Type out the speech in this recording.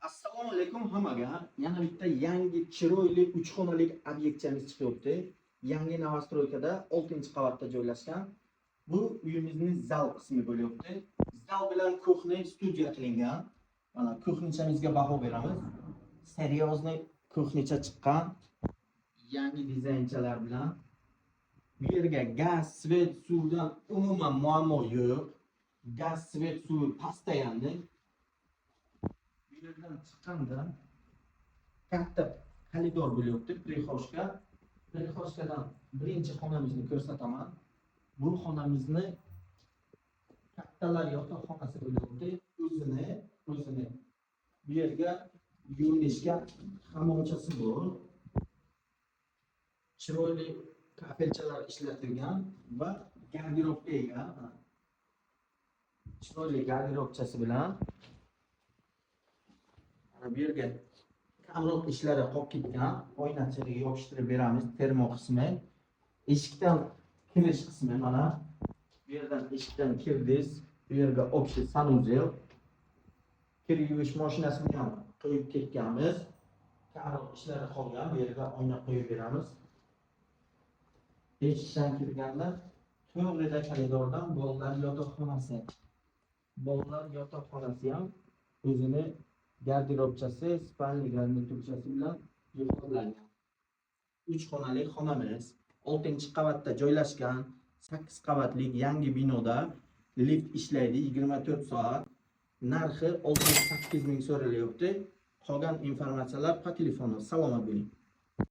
Assalomu alaykum hammaga. Yana bitta yangi chiroyli 3 xonalik obyektimiz chiqyapti. Yangi novostroykada 6-qavatda joylashgan. Bu uyimizning zal qismi bo'lyapti. Zal bilan kuxni studiya qilingan. Mana kuxnichamizga baho beramiz. Seryozni kuxnicha chiqqan. Yangi dizaynchalar bilan. Bu yerga gaz, svet, suvdan umuman muammo yo'q. Gaz, svet, suv postoyanli. Bu yerdan chiqqanda katta koridor bo'lyapti, prixoshka. Prixoshkadan birinchi xonamizni ko'rsataman. Bu xonamizni kattalar yotoqxonasi bo'lyapti. O'zini bu yerga yuvinishga hammomchasi bor. Chiroyli kapelchalar ishlatilgan va garderobga ega. Chiroyli garderobchasi bilan bu yerga kamroq ishlari qolib ketgan. Oynachini yopishtirib beramiz. Termo qismi, eshikdan kirish qismi mana. Bu yerdan eshikdan kirdingiz. Bu yerga общий sanuzel. Kir yuvish mashinasini ham qo'yib ketganmiz. Kamroq ishlari qolgan. Bu yerga oyna qo'yib beramiz. Eshikdan kirganda to'g'rida koridordan bolalar yotoqxonasi. Bolalar yotoqxonasi ham o'zini garderobchasi, spalni garnitурchasi bilan jihozlangan. 3 xonali xonamiz 6-qavatda joylashgan. 8 qavatlik yangi binoda lift ishlaydi 24 soat. Narxi 68 ming so'ralyapti. Qolgan informatsiyalar po telefonu. Salomat bo'ling.